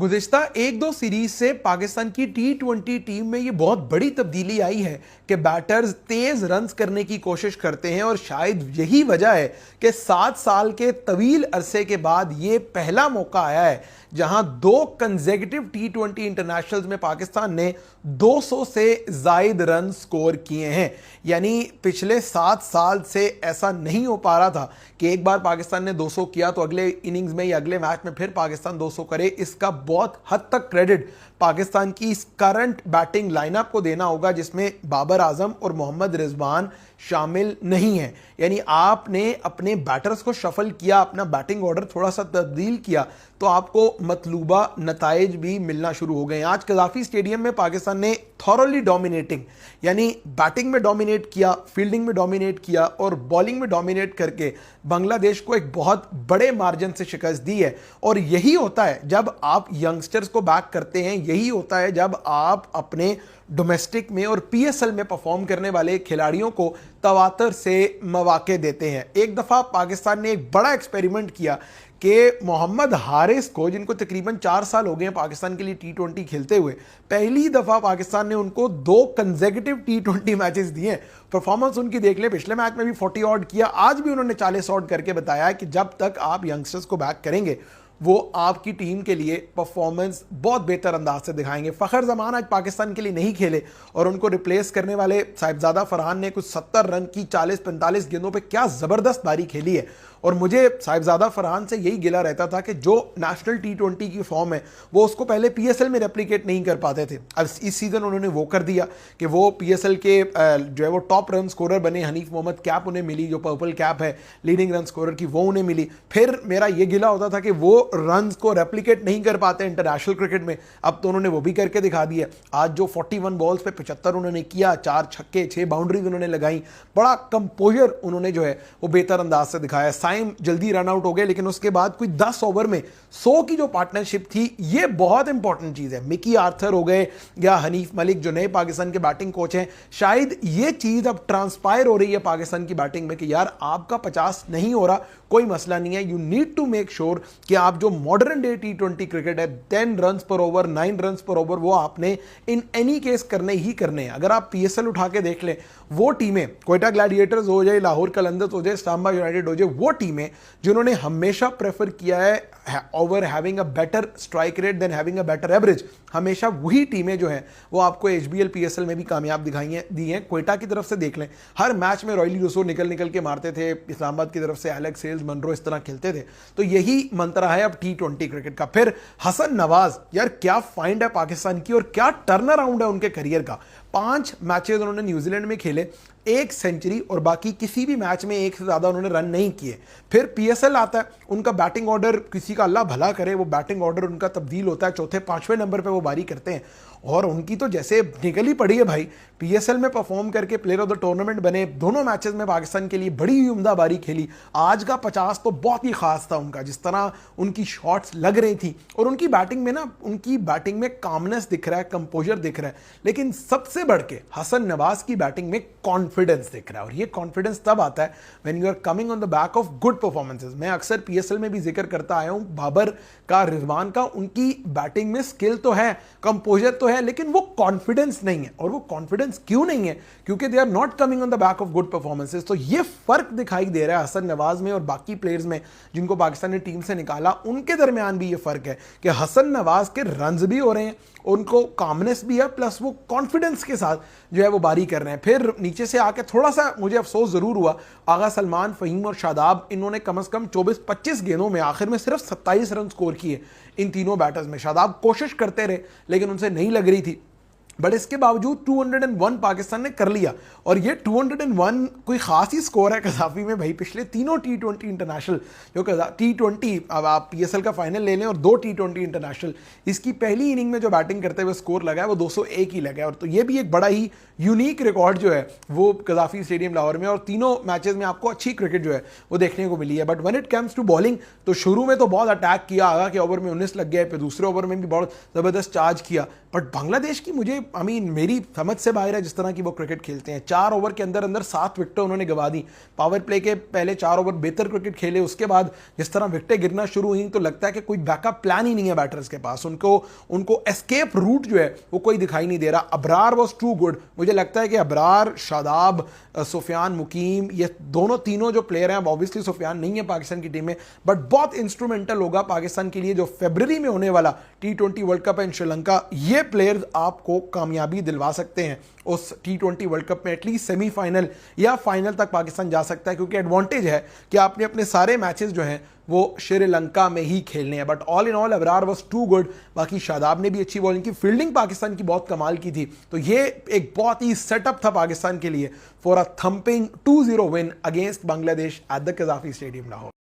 गुज़िश्ता एक दो सीरीज से पाकिस्तान की T20 टीम में ये बहुत बड़ी तब्दीली आई है कि बैटर्स तेज रन्स करने की कोशिश करते हैं और शायद यही वजह है कि 7 साल के तवील अरसे के बाद ये पहला मौका आया है जहां 2 कंसेक्यूटिव T20 इंटरनेशनल्स में पाकिस्तान ने 200 से जायद रन स्कोर किए हैं। यानी पिछले 7 साल से ऐसा नहीं हो पा रहा था कि एक बार पाकिस्तान ने 200 किया तो अगले इनिंग्स में या अगले मैच में फिर पाकिस्तान 200 करे। इसका बहुत हद तक क्रेडिट पाकिस्तान की इस करंट बैटिंग लाइनअप को देना होगा जिसमें बाबर आजम और मोहम्मद रिजवान शामिल नहीं है। यानी आपने अपने बैटर्स को शफल किया, अपना बैटिंग ऑर्डर थोड़ा सा तब्दील किया तो आपको मतलूबा नताइज भी मिलना शुरू हो गए। आज कज़ाफी स्टेडियम में पाकिस्तान ने थॉरली डोमिनेटिंग यानी बैटिंग में डोमिनेट किया, फील्डिंग में डोमिनेट किया और बॉलिंग में डोमिनेट करके बांग्लादेश को एक बहुत बड़े मार्जिन से शिकस्त दी है। और यही होता है जब आप यंगस्टर्स को बैक करते हैं, यही होता है जब आप अपने डोमेस्टिक में और पीएसएल में परफॉर्म करने वाले खिलाड़ियों को तवातर से मौके देते हैं। एक दफ़ा पाकिस्तान ने एक बड़ा एक्सपेरिमेंट किया कि मोहम्मद हारिस को, जिनको तकरीबन 4 साल हो गए हैं पाकिस्तान के लिए T20 खेलते हुए, पहली दफ़ा पाकिस्तान ने उनको 2 कंसेक्यूटिव T20 मैचेस दिए। परफॉर्मेंस उनकी देख ले, पिछले मैच में भी 40 ऑड किया, आज भी उन्होंने 40 ऑड करके बताया कि जब तक आप यंगस्टर्स को बैक करेंगे वो आपकी टीम के लिए परफॉर्मेंस बहुत बेहतर अंदाज से दिखाएंगे। फ़खर जमान आज पाकिस्तान के लिए नहीं खेले और उनको रिप्लेस करने वाले साहिबजादा फरहान ने कुछ 70 रन की 40-45 गेंदों पे क्या ज़बरदस्त पारी खेली है। और मुझे साहिबजादा फरहान से यही गिला रहता था कि जो नेशनल T20 की फॉर्म है वो उसको पहले पीएसएल में रेप्लिकेट नहीं कर पाते थे। अब इस सीज़न उन्होंने वो कर दिया कि वो पीएसएल के जो है वो टॉप रन स्कोरर बने। हनीफ मोहम्मद कैप उन्हें मिली, जो पर्पल कैप है लीडिंग रन स्कोरर की, वो उन्हें मिली। फिर मेरा ये गिला होता था कि वो रन को रेप्लिकेट नहीं कर पाते इंटरनेशनल क्रिकेट में, अब तो उन्होंने वो भी करके दिखा दिया। आज जो 41 बॉल्स पे 75 उन्होंने किया, 4 छक्के 6 बाउंड्रीज उन्होंने लगाई, बड़ा कंपोजर उन्होंने जो है वो बेहतर अंदाज से दिखाया। साइम जल्दी रन आउट हो गए लेकिन उसके बाद कोई 10 ओवर में 100 की जो पार्टनरशिप थी, ये बहुत इंपॉर्टेंट चीज है। मिकी आर्थर हो गए या हनीफ मलिक जो नए पाकिस्तान के बैटिंग कोच हैं, शायद ये चीज अब ट्रांसपायर हो रही है पाकिस्तान की बैटिंग में कि यार आपका 50 नहीं हो रहा, कोई मसला नहीं है। You need to make sure कि आप जो मॉडर्न डे T20 क्रिकेट है 10 रन पर ओवर 9 रन पर ओवर वो आपने इन एनी केस करने ही करने हैं। अगर आप पीएसएल उठा के देख लें, वो टीमें क्वेटा ग्लैडिएटर्स हो जाए, लाहौर कलंदर्स हो जाए, इस्लामाबाद यूनाइटेड हो जाए, वो टीमें जिन्होंने हमेशा प्रेफर किया है over having a better strike rate than having a better average, हमेशा वही टीमें जो हैं वो आपको एचबीएल पीएसएल में भी कामयाब दी हैं। क्वेटा की तरफ से देख लें, हर मैच में रॉयली रूसो निकल के मारते थे, इस्लामाबाद की तरफ से एलेक्स सेल्स, मनरो इस तरह खेलते थे। तो यही मंत्र है अब T20 क्रिकेट का। फिर हसन नवाज, यार क्या फाइंड है पाकिस्तान की और क्या टर्न अराउंड है उनके करियर का। 5 मैचेस उन्होंने न्यूजीलैंड में खेले, 1 सेंचुरी और बाकी किसी भी मैच में 1 से ज़्यादा उन्होंने रन नहीं किए। फिर पीएसएल आता है, उनका बैटिंग ऑर्डर, किसी का अल्लाह भला करे, वो बैटिंग ऑर्डर उनका तब्दील होता है, 4थे-5वें नंबर पे वो बारी करते हैं और उनकी तो जैसे निकली पड़ी है भाई। पीएसएल में परफॉर्म करके प्लेयर ऑफ द टूर्नामेंट बने, दोनों मैचेस में पाकिस्तान के लिए बड़ी उम्दा बारी खेली। आज का 50 तो बहुत ही खास था उनका, जिस तरह उनकी शॉट्स लग रही थी और उनकी बैटिंग में ना, उनकी बैटिंग में कामनेस दिख रहा है, कंपोजर दिख रहा है, लेकिन सबसे बढ़ के हसन नवाज की बैटिंग में कॉन्फिडेंस दिख रहा है। और ये कॉन्फिडेंस तब आता है when you are coming on the back of good performances. मैं अक्सर पीएसएल में भी जिक्र करता आया हूं बाबर का, रिजवान का, उनकी बैटिंग में स्किल तो है, कंपोजर तो है, लेकिन वो कॉन्फिडेंस नहीं है। और वो कॉन्फिडेंस क्यों नहीं है? क्योंकि they are not coming on the back of good performances. तो ये फर्क दिखाई दे रहा है हसन नवाज में और बाकी प्लेयर्स में जिनको पाकिस्तान ने टीम से निकाला, उनके दरमियान भी ये फर्क है कि हसन नवाज के रन्स भी हो रहे हैं, उनको कामनेस भी है, प्लस वो कॉन्फिडेंस के साथ जो है वो बारी कर रहे हैं। फिर नीचे से आके थोड़ा सा मुझे अफसोस जरूर हुआ, आगा सलमान, फहीम और शादाब, इन्होंने कम से कम 24-25 गेंदों में आखिर में सिर्फ 27 रन स्कोर किए इन तीनों बैटर्स में। शादाब कोशिश करते रहे लेकिन उनसे नहीं लग रही थी, बट इसके बावजूद 201 पाकिस्तान ने कर लिया। और ये 201 कोई खास ही स्कोर है कज़ाफी में भाई। पिछले तीनों T20 इंटरनेशनल, जो T20 अब आप पीएसएल का फाइनल ले लें और 2 T20 इंटरनेशनल, इसकी पहली इनिंग में जो बैटिंग करते हुए स्कोर लगा है वो 201 ही लगा है। और तो ये भी एक बड़ा ही यूनिक रिकॉर्ड जो है वो कज़ाफी स्टेडियम लाहौर में, और तीनों मैचेस में आपको अच्छी क्रिकेट जो है वो देखने को मिली है। But when it comes to bowling, तो शुरू में तो बहुत अटैक किया, आगा के ओवर में 19 लग गए, फिर दूसरे ओवर में भी बहुत ज़बरदस्त चार्ज किया, बट बांग्लादेश की मुझे मेरी समझ से बाहर है जिस तरह की वो क्रिकेट खेलते हैं। 4 ओवर के अंदर अंदर 7 विकेटें उन्होंने गवा दी। पावर प्ले के पहले 4 ओवर बेहतर क्रिकेट खेले, उसके बाद जिस तरह विकेटें गिरना शुरू हुई तो लगता है कि कोई बैकअप प्लान ही नहीं है बैटर्स के पास। उनको एस्केप रूट जो है वो कोई दिखाई नहीं दे रहा। Abrar was too good. मुझे लगता है कि अबरार, शादाब, सुफियान, मुकीम, ये दोनों तीनों जो प्लेयर हैं, अब ऑब्वियसली सुफियान नहीं है पाकिस्तान की टीम में, बट बहुत इंस्ट्रूमेंटल होगा पाकिस्तान के लिए जो फरवरी में होने वाला T20 वर्ल्ड कप है इन श्रीलंका। ये प्लेयर्स आपको कामयाबी दिलवा सकते हैं उस T20 वर्ल्ड कप में। एटलीस्ट सेमीफाइनल या फाइनल तक पाकिस्तान जा सकता है, क्योंकि एडवांटेज है कि आपने अपने सारे मैचेस जो हैं वो श्रीलंका में ही खेलने हैं। But all in all Abrar was too good. बाकी शादाब ने भी अच्छी बॉलिंग की, फील्डिंग पाकिस्तान की बहुत कमाल की थी। तो ये एक बहुत ही सेटअप था पाकिस्तान के लिए for a thumping 2-0 win against Bangladesh at the Gaddafi stadium Lahore.